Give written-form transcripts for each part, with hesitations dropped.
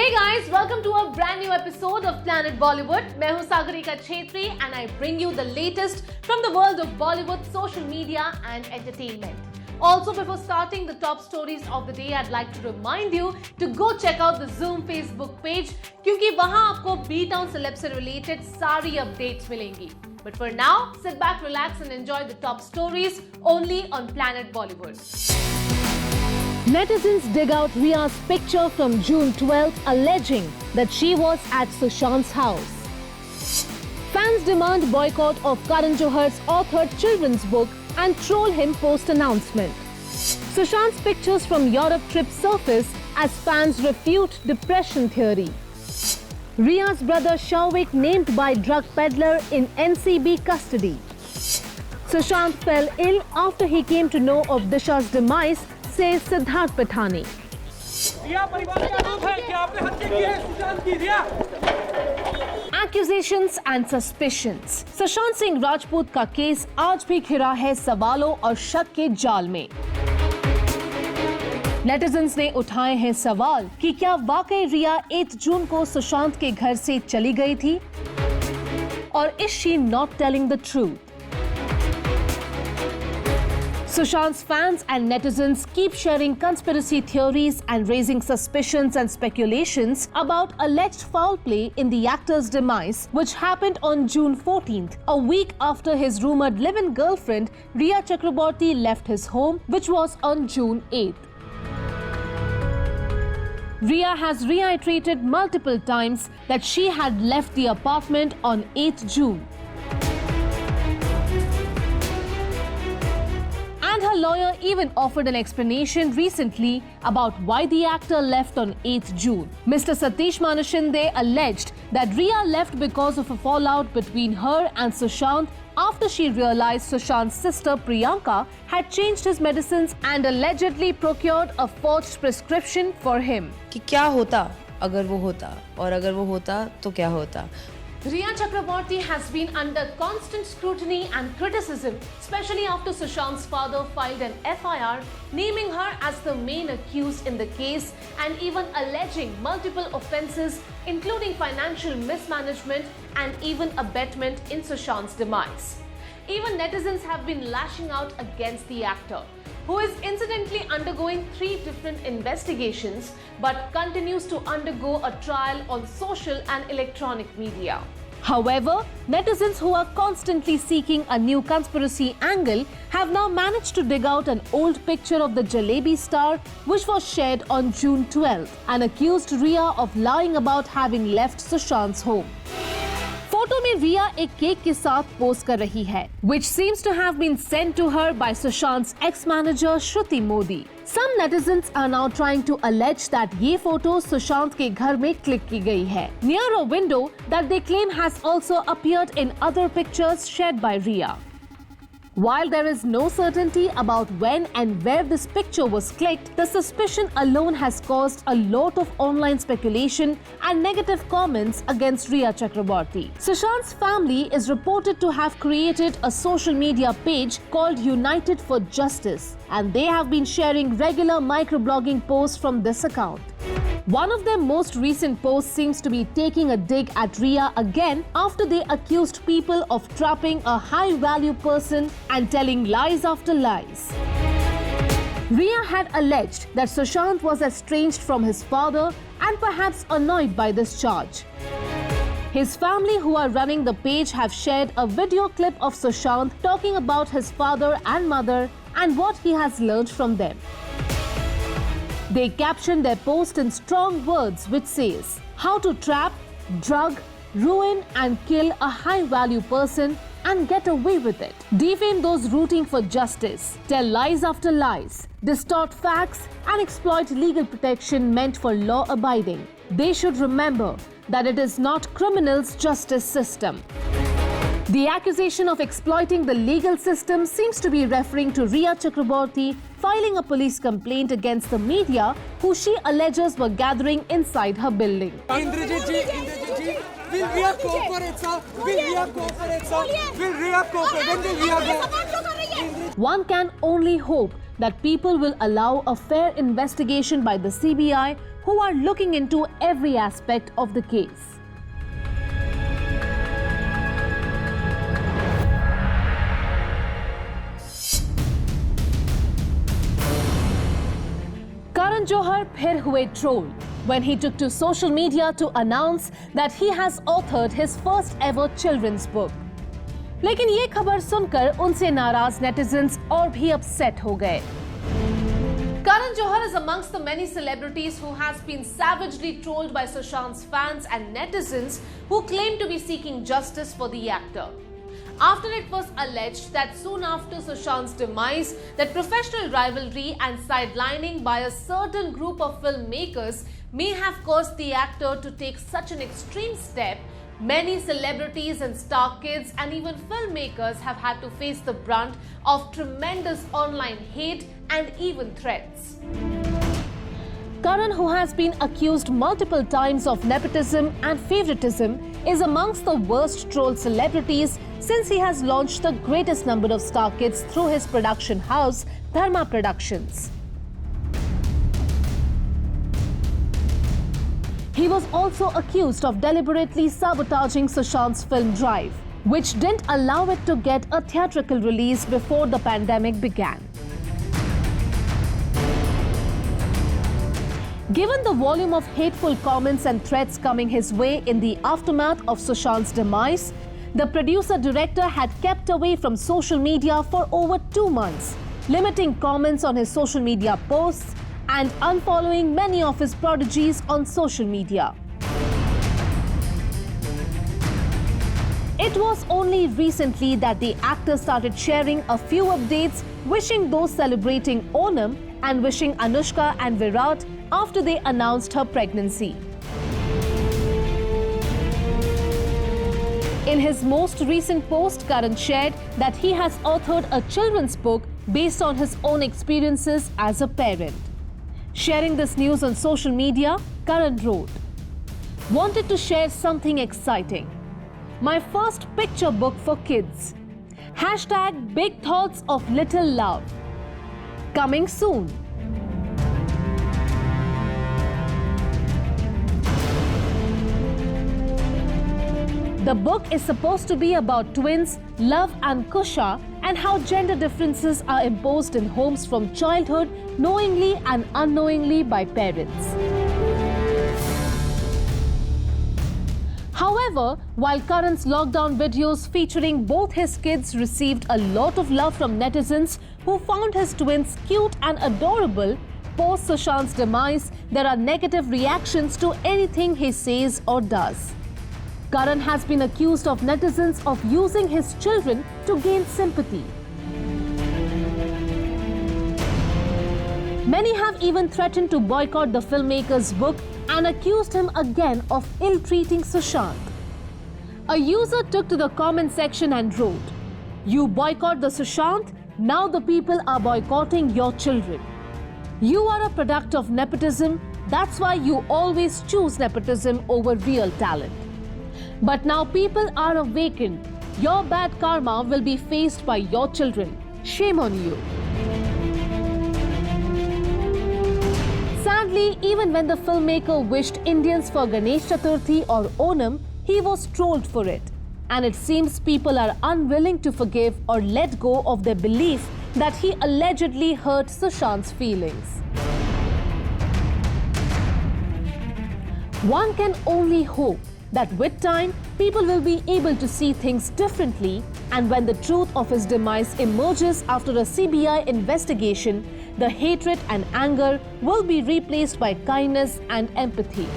Hey guys, welcome to a brand new episode of Planet Bollywood. मैं हूँ Sagarika Chhetri and I bring you the latest from the world of Bollywood, social media and entertainment. Also, before starting the top stories of the day, I'd like to remind you to go check out the Zoom Facebook page क्योंकि वहाँ आपको B-Town celeb से related सारी updates मिलेंगी. But for now, sit back, relax and enjoy the top stories only on Planet Bollywood. Netizens dig out Riya's picture from June 12th, alleging that she was at Sushant's house. Fans demand boycott of Karan Johar's authored children's book and troll him post-announcement. Sushant's pictures from Europe trip surface as fans refute depression theory. Riya's brother Shauvik named by drug peddler in NCB custody. Sushant fell ill after he came to know of Disha's demise, says Siddharth Pithani. Accusations and suspicions. Sushant Singh Rajput का case आज भी घिरा है सवालों और शक के जाल में. नेटिजन्स ने उठाए हैं सवाल कि क्या वाकई रिया 8 जून को सुशांत के घर से चली गई थी? और is she not telling the truth? Sushant's fans and netizens keep sharing conspiracy theories and raising suspicions and speculations about alleged foul play in the actor's demise, which happened on June 14th, a week after his rumored live-in girlfriend Riya Chakraborty left his home, which was on June 8th. Riya has reiterated multiple times that she had left the apartment on 8th June. And her lawyer even offered an explanation recently about why the actor left on 8th June. Mr. Satish Manashinde alleged that Riya left because of a fallout between her and Sushant after she realized Sushant's sister Priyanka had changed his medicines and allegedly procured a forged prescription for him. कि क्या होता अगर वो होता और अगर वो होता तो क्या होता. Riya Chakraborty has been under constant scrutiny and criticism, especially after Sushant's father filed an FIR naming her as the main accused in the case and even alleging multiple offences including financial mismanagement and even abetment in Sushant's demise. Even netizens have been lashing out against the actor, who is incidentally undergoing 3 different investigations but continues to undergo a trial on social and electronic media. However, netizens who are constantly seeking a new conspiracy angle have now managed to dig out an old picture of the Jalebi star which was shared on June 12th and accused Riya of lying about having left Sushant's home. Photo में रिया एक cake के साथ pose कर रही है, which seems to have been sent to her by Sushant's ex-manager Shruti Modi. Some netizens are now trying to allege that ये photo Sushant के घर में क्लिक की गई है, near a window that they claim has also appeared in other pictures shared by Riya. While there is no certainty about when and where this picture was clicked, the suspicion alone has caused a lot of online speculation and negative comments against Riya Chakraborty. Sushant's family is reported to have created a social media page called United for Justice, and they have been sharing regular microblogging posts from this account. One of their most recent posts seems to be taking a dig at Riya again after they accused people of trapping a high-value person and telling lies after lies. Riya had alleged that Sushant was estranged from his father and perhaps annoyed by this charge. His family, who are running the page, have shared a video clip of Sushant talking about his father and mother and what he has learned from them. They captioned their post in strong words which says, "How to trap, drug, ruin and kill a high-value person and get away with it. Defame those rooting for justice, tell lies after lies, distort facts and exploit legal protection meant for law-abiding. They should remember that it is not criminals' justice system." The accusation of exploiting the legal system seems to be referring to Riya Chakraborty filing a police complaint against the media who she alleges were gathering inside her building. Indrajit ji, will Riya cooperate, sir? Will Riya cooperate, sir? Will Riya cooperate? When will Riya go? One can only hope that people will allow a fair investigation by the CBI, who are looking into every aspect of the case. Karan Johar phir hue troll when he took to social media to announce that he has authored his first ever children's book. लेकिन ये खबर सुनकर उनसे नाराज netizens और भी upset हो गए. Karan Johar is amongst the many celebrities who has been savagely trolled by Sushant's fans and netizens who claim to be seeking justice for the actor. After it was alleged that soon after Sushant's demise, that professional rivalry and sidelining by a certain group of filmmakers may have caused the actor to take such an extreme step, many celebrities and star kids and even filmmakers have had to face the brunt of tremendous online hate and even threats. Karan, who has been accused multiple times of nepotism and favoritism, is amongst the worst trolled celebrities since he has launched the greatest number of star kids through his production house, Dharma Productions. He was also accused of deliberately sabotaging Sushant's film Drive, which didn't allow it to get a theatrical release before the pandemic began. Given the volume of hateful comments and threats coming his way in the aftermath of Sushant's demise, the producer-director had kept away from social media for over 2 months, limiting comments on his social media posts and unfollowing many of his prodigies on social media. It was only recently that the actor started sharing a few updates, wishing those celebrating Onam and wishing Anushka and Virat after they announced her pregnancy. In his most recent post, Karan shared that he has authored a children's book based on his own experiences as a parent. Sharing this news on social media, Karan wrote, "Wanted to share something exciting. My first picture book for kids. Hashtag Big Thoughts of Little Love. Coming soon." The book is supposed to be about twins, love and Kusha, and how gender differences are imposed in homes from childhood, knowingly and unknowingly by parents. However, while Karan's lockdown videos featuring both his kids received a lot of love from netizens who found his twins cute and adorable, post Sushant's demise, there are negative reactions to anything he says or does. Karan has been accused of netizens of using his children to gain sympathy. Many have even threatened to boycott the filmmaker's book and accused him again of ill-treating Sushant. A user took to the comment section and wrote, "You boycott the Sushant, now the people are boycotting your children. You are a product of nepotism, that's why you always choose nepotism over real talent. But now people are awakened. Your bad karma will be faced by your children. Shame on you." Sadly, even when the filmmaker wished Indians for Ganesh Chaturthi or Onam, he was trolled for it. And it seems people are unwilling to forgive or let go of their belief that he allegedly hurt Sushant's feelings. One can only hope that with time, people will be able to see things differently, and when the truth of his demise emerges after a CBI investigation, the hatred and anger will be replaced by kindness and empathy.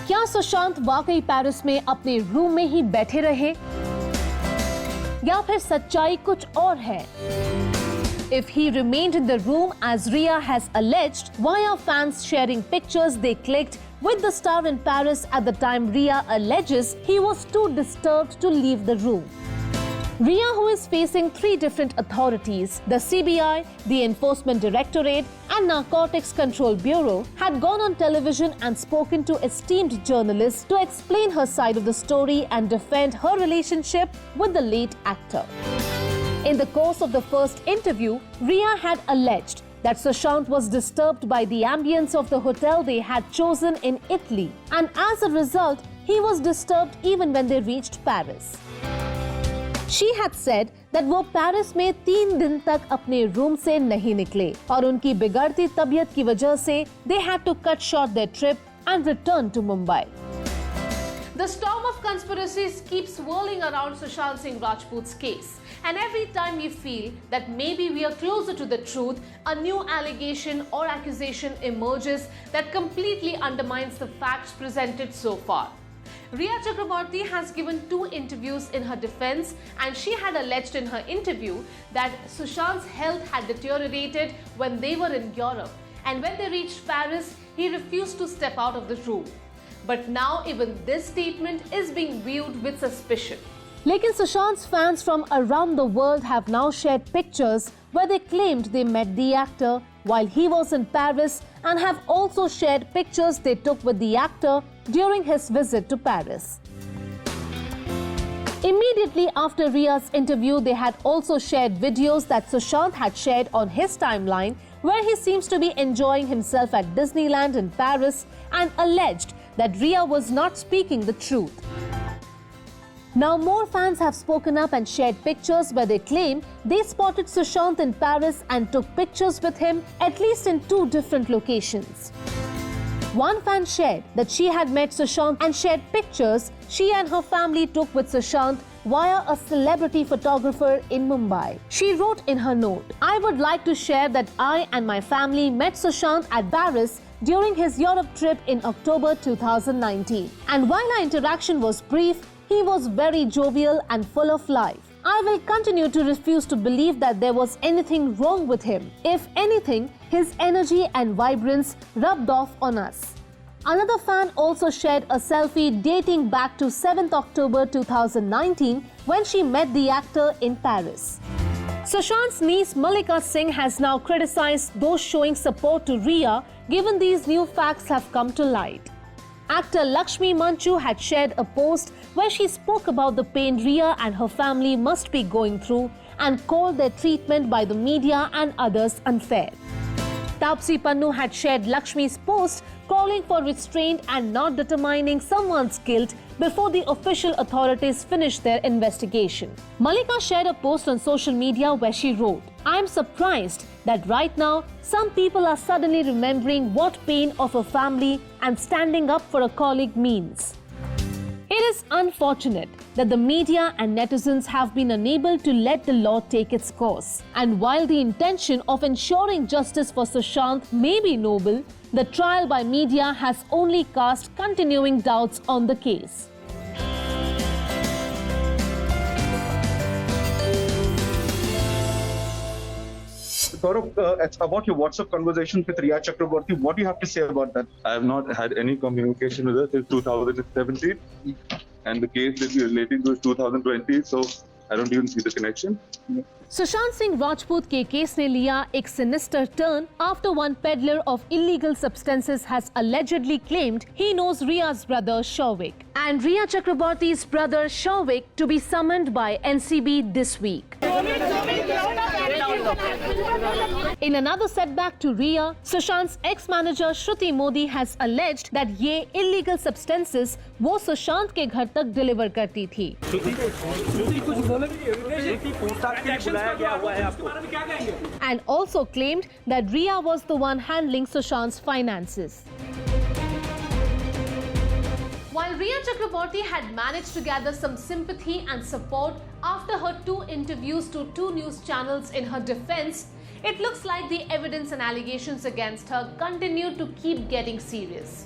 क्या सुशांत वाकई Paris में अपने room में ही बैठे रहे, या फिर सच्चाई कुछ और है? If he remained in the room as Rhea has alleged, why are fans sharing pictures they clicked with the star in Paris at the time Rhea alleges he was too disturbed to leave the room? Riya, who is facing 3 different authorities, the CBI, the Enforcement Directorate and Narcotics Control Bureau, had gone on television and spoken to esteemed journalists to explain her side of the story and defend her relationship with the late actor. In the course of the first interview, Riya had alleged that Sushant was disturbed by the ambience of the hotel they had chosen in Italy, and as a result, he was disturbed even when they reached Paris. She had said that वो Paris में 3 दिन तक अपने room से नहीं निकले और उनकी बिगड़ती तबीयत की वजह से they had to cut short their trip and return to Mumbai. The storm of conspiracies keeps swirling around Sushant Singh Rajput's case, and every time we feel that maybe we are closer to the truth, a new allegation or accusation emerges that completely undermines the facts presented so far. Riya Chakraborty has given 2 interviews in her defense, and she had alleged in her interview that Sushant's health had deteriorated when they were in Europe, and when they reached Paris, he refused to step out of the room. But now even this statement is being viewed with suspicion. लेकिन Sushant's fans from around the world have now shared pictures where they claimed they met the actor while he was in Paris and have also shared pictures they took with the actor during his visit to Paris. Immediately after Riya's interview, they had also shared videos that Sushant had shared on his timeline where he seems to be enjoying himself at Disneyland in Paris and alleged that Riya was not speaking the truth. Now more fans have spoken up and shared pictures where they claim they spotted Sushant in Paris and took pictures with him at least in 2 different locations. One fan shared that she had met Sushant and shared pictures she and her family took with Sushant via a celebrity photographer in Mumbai. She wrote in her note, "I would like to share that I and my family met Sushant at Paris during his Europe trip in October 2019. And while our interaction was brief, he was very jovial and full of life. I will continue to refuse to believe that there was anything wrong with him. If anything, his energy and vibrance rubbed off on us." Another fan also shared a selfie dating back to 7th October 2019 when she met the actor in Paris. Sushant's niece Malika Singh has now criticized those showing support to Riya given these new facts have come to light. Actor Lakshmi Manchu had shared a post where she spoke about the pain Riya and her family must be going through and called their treatment by the media and others unfair. Taapsee Pannu had shared Lakshmi's post calling for restraint and not determining someone's guilt before the official authorities finish their investigation. Malika shared a post on social media where she wrote, "I am surprised that right now some people are suddenly remembering what pain of a family and standing up for a colleague means. It is unfortunate that the media and netizens have been unable to let the law take its course. And while the intention of ensuring justice for Sushant may be noble, the trial by media has only cast continuing doubts on the case." Saurabh, about your WhatsApp conversation with Riya Chakraborty, what do you have to say about that? I have not had any communication with her since 2017, and the case that you're relating to is 2020, so I don't even see the connection. Sushant Singh Rajput के case ने लिया एक sinister turn after one peddler of illegal substances has allegedly claimed he knows Riya's brother Shauvik and Riya Chakraborty's brother Shauvik to be summoned by NCB this week. In another setback to Riya, Sushant's ex-manager Shruti Modi has alleged that ये illegal substances वो सुशांत के घर तक deliver करती थी. And also claimed that Riya was the one handling Sushant's finances. While Riya Chakraborty had managed to gather some sympathy and support after her 2 interviews to 2 news channels in her defense, it looks like the evidence and allegations against her continue to keep getting serious.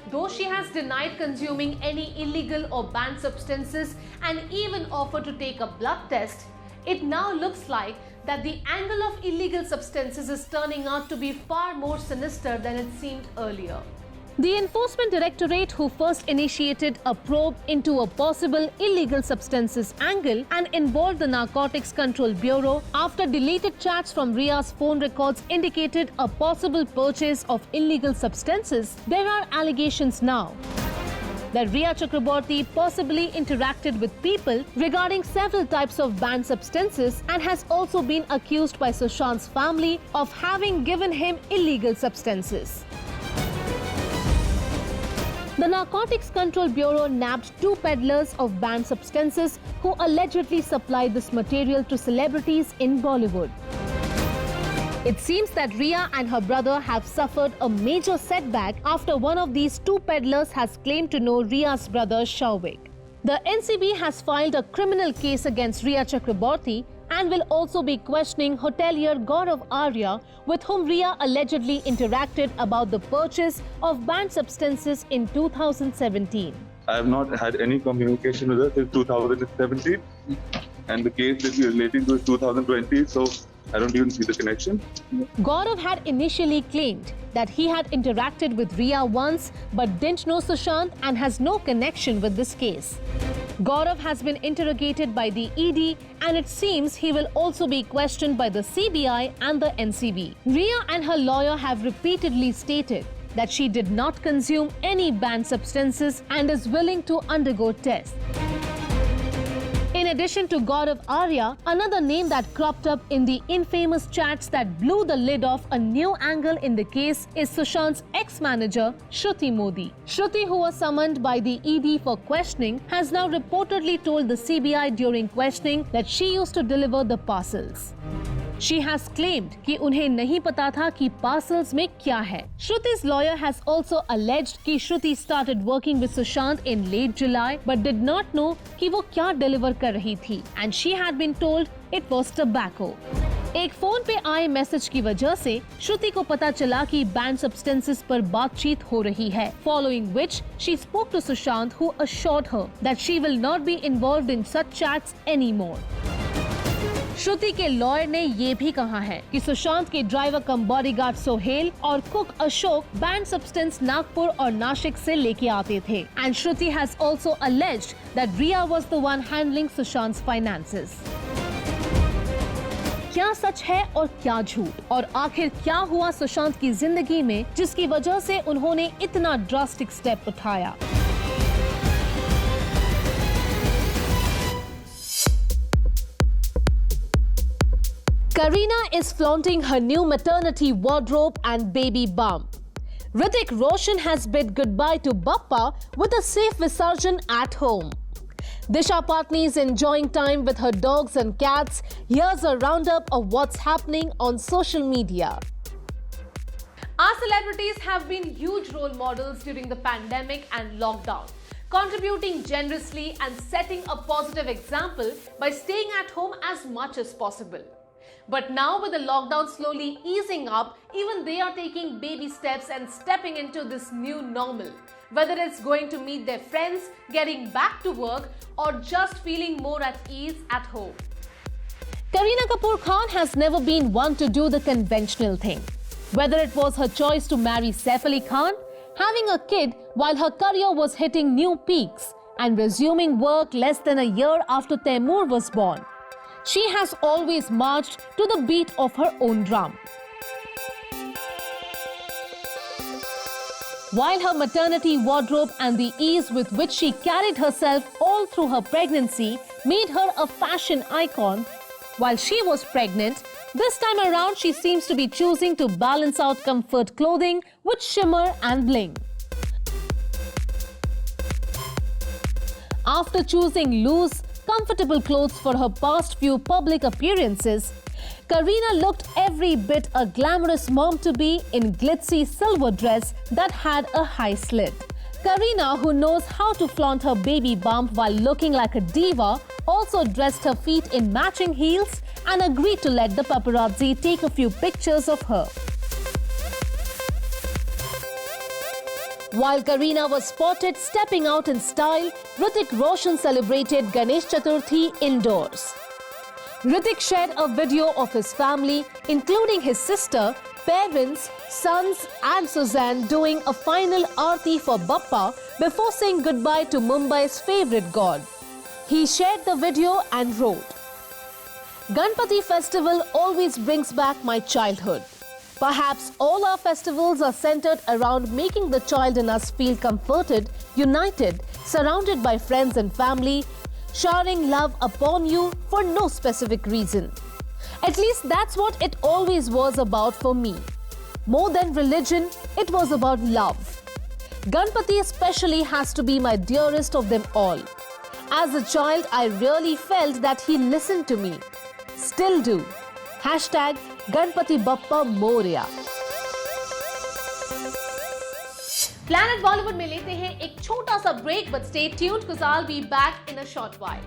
Though she has denied consuming any illegal or banned substances and even offered to take a blood test, it now looks like that the angle of illegal substances is turning out to be far more sinister than it seemed earlier. The Enforcement Directorate, who first initiated a probe into a possible illegal substances angle and involved the Narcotics Control Bureau after deleted chats from Ria's phone records indicated a possible purchase of illegal substances, there are allegations now that Rhea Chakraborty possibly interacted with people regarding several types of banned substances and has also been accused by Sushant's family of having given him illegal substances. The Narcotics Control Bureau nabbed 2 peddlers of banned substances who allegedly supplied this material to celebrities in Bollywood. It seems that Rhea and her brother have suffered a major setback after one of these 2 peddlers has claimed to know Rhea's brother Shauvik. The NCB has filed a criminal case against Rhea Chakraborty and will also be questioning hotelier Gaurav Arya, with whom Rhea allegedly interacted about the purchase of banned substances in 2017. I have not had any communication with her since 2017, and the case that we are relating to is 2020, so I don't even see the connection. Gaurav had initially claimed that he had interacted with Rhea once but didn't know Sushant and has no connection with this case. Gaurav has been interrogated by the ED and it seems he will also be questioned by the CBI and the NCB. Rhea and her lawyer have repeatedly stated that she did not consume any banned substances and is willing to undergo tests. In addition to Gaurav Arya, another name that cropped up in the infamous chats that blew the lid off a new angle in the case is Sushant's ex-manager, Shruti Modi. Shruti, who was summoned by the ED for questioning, has now reportedly told the CBI during questioning that she used to deliver the parcels. She has claimed कि उन्हें नहीं पता था कि parcels में क्या है. Shruti's lawyer has also alleged कि Shruti started working with Sushant in late July but did not know कि वो क्या deliver कर रही थी and she had been told it was tobacco. एक फोन पे आए मैसेज की वजह से श्रुति को पता चला कि बैंड सब्सटेंसेस पर बातचीत हो रही है. Following which she spoke to Sushant, who assured her that she will not be involved in such chats anymore. श्रुति के लॉयर ने ये भी कहा है कि सुशांत के ड्राइवर कम बॉडीगार्ड सोहेल और cook Ashok banned substance Nagpur और नासिक से लेके आते थे. And Shruti has also alleged that Rhea was the one handling Sushant's finances. क्या सच है और क्या झूठ, और आखिर क्या हुआ सुशांत की जिंदगी में जिसकी वजह से उन्होंने इतना ड्रास्टिक स्टेप उठाया? Kareena is flaunting her new maternity wardrobe and baby bump. Hrithik Roshan has bid goodbye to Bappa with a safe Visarjan at home. Disha Patni is enjoying time with her dogs and cats. Here's a roundup of what's happening on social media. Our celebrities have been huge role models during the pandemic and lockdown, contributing generously and setting a positive example by staying at home as much as possible. But now with the lockdown slowly easing up, even they are taking baby steps and stepping into this new normal. Whether it's going to meet their friends, getting back to work, or just feeling more at ease at home. Kareena Kapoor Khan has never been one to do the conventional thing. Whether it was her choice to marry Saif Ali Khan, having a kid while her career was hitting new peaks, and resuming work less than a year after Taimur was born, she has always marched to the beat of her own drum. While her maternity wardrobe and the ease with which she carried herself all through her pregnancy made her a fashion icon, while she was pregnant, this time around she seems to be choosing to balance out comfort clothing with shimmer and bling. After choosing loose, comfortable clothes for her past few public appearances, Kareena looked every bit a glamorous mom-to-be in glitzy silver dress that had a high slit. Kareena, who knows how to flaunt her baby bump while looking like a diva, also dressed her feet in matching heels and agreed to let the paparazzi take a few pictures of her. While Kareena was spotted stepping out in style, Hrithik Roshan celebrated Ganesh Chaturthi indoors. Hrithik shared a video of his family, including his sister, Parents, sons and Suzanne doing a final aarti for Bappa before saying goodbye to Mumbai's favourite god. He shared the video and wrote, Ganpati festival always brings back my childhood. Perhaps all our festivals are centered around making the child in us feel comforted, united, surrounded by friends and family, showering love upon you for no specific reason. At least that's what it always was about for me. More than religion, it was about love. Ganpati especially has to be my dearest of them all. As a child, I really felt that he listened to me. Still do. Hashtag Ganpati Bappa Moria. Planet Bollywood में लेते हैं एक छोटा सा break, but stay tuned because I'll be back in a short while.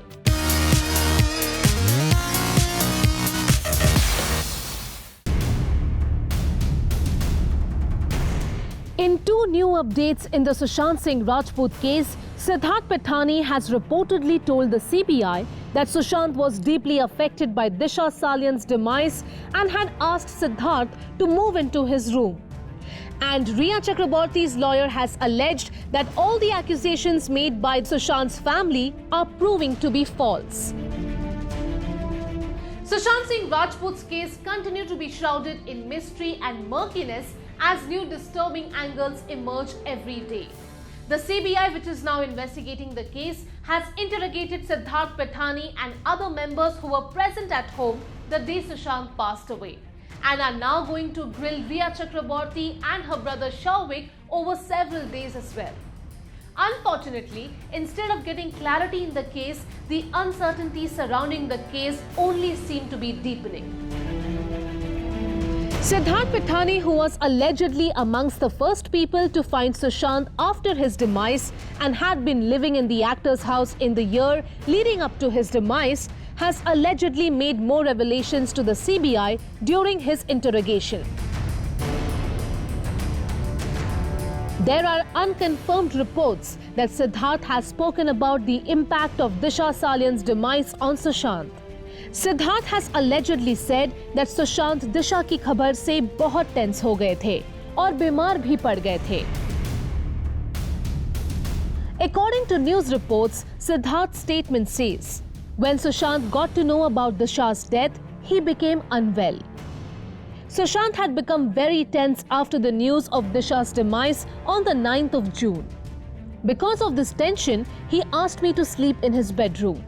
In two new updates in the Sushant Singh Rajput case, Siddharth Pithani has reportedly told the CBI that Sushant was deeply affected by Disha Salian's demise and had asked Siddharth to move into his room. And Rhea Chakraborty's lawyer has alleged that all the accusations made by Sushant's family are proving to be false. Sushant Singh Rajput's case continued to be shrouded in mystery and murkiness as new disturbing angles emerge every day. The CBI, which is now investigating the case, has interrogated Siddharth Pithani and other members who were present at home the day Sushant passed away, and are now going to grill Rhea Chakraborty and her brother Shauvik over several days as well. Unfortunately, instead of getting clarity in the case, the uncertainty surrounding the case only seemed to be deepening. Siddharth Pithani, who was allegedly amongst the first people to find Sushant after his demise and had been living in the actor's house in the year leading up to his demise, has allegedly made more revelations to the CBI during his interrogation. There are unconfirmed reports that Siddharth has spoken about the impact of Disha Salian's demise on Sushant. Siddharth has allegedly said that Sushant Disha की खबर से बहुत tense हो गए थे और बीमार भी पड़ गए थे. According to news reports, Siddharth's statement says, when Sushant got to know about Disha's death, he became unwell. Sushant had become very tense after the news of Disha's demise on the 9th of June. Because of this tension, he asked me to sleep in his bedroom.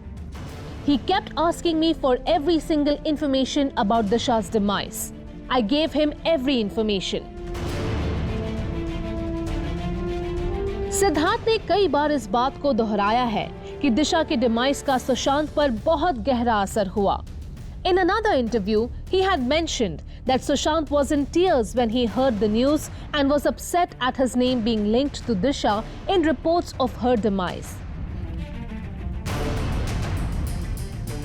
He kept asking me for every single information about Disha's demise. I gave him every information. Siddharth ने कई बार इस बात को दोहराया है कि दिशा के demise का सुशांत पर बहुत गहरा असर हुआ. In another interview, he had mentioned that Sushant was in tears when he heard the news and was upset at his name being linked to Disha in reports of her demise.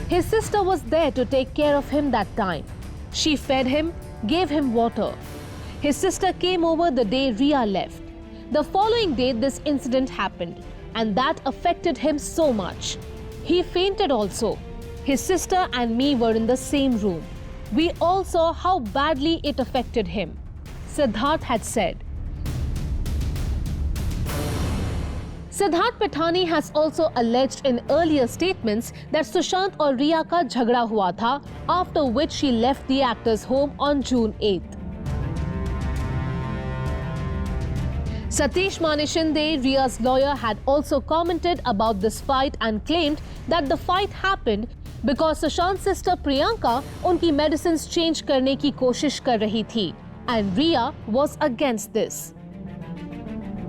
His sister was there to take care of him that time. She fed him, gave him water. His sister came over the day Rhea left. The following day, this incident happened, and that affected him so much. He fainted also. His sister and me were in the same room. We all saw how badly it affected him, Siddharth had said. Siddharth Pithani has also alleged in earlier statements that Sushant और Rhea का झगड़ा हुआ था, after which she left the actor's home on June 8th. Satish Manishinde, Rhea's lawyer, had also commented about this fight and claimed that the fight happened because Sushant's sister Priyanka उनकी medicines change करने की कोशिश कर रही थी, and Rhea was against this.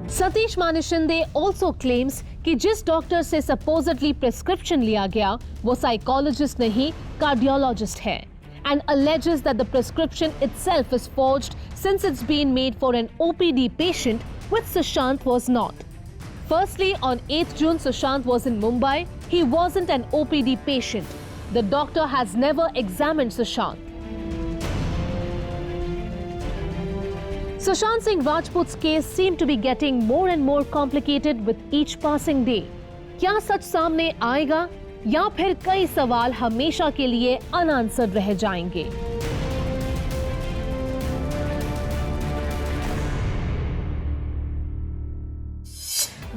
Satish Manishinde also claims कि जिस doctor से supposedly prescription लिया गया वो psychologist नहीं, cardiologist है, and alleges that the prescription itself is forged since it's been made for an OPD patient, which Sushant was not. Firstly, on 8th June, Sushant was in Mumbai. He wasn't an OPD patient. The doctor has never examined Sushant. Sushant Singh Rajput's case seemed to be getting more and more complicated with each passing day. क्या सच सामने आएगा या फिर कई सवाल हमेशा के लिए unanswered रह जाएंगे?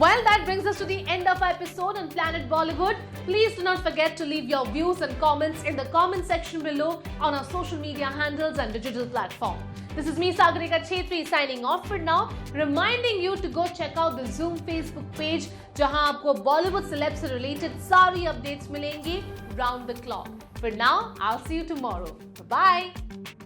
Well, that brings us to the end of our episode on Planet Bollywood. Please do not forget to leave your views and comments in the comment section below on our social media handles and digital platform. This is me, Sagarika Chetri, signing off for now, reminding you to go check out the Zoom Facebook page, जहां आपको Bollywood celeb से related सारी updates मिलेंगी round the clock. For now, I'll see you tomorrow. Bye-bye.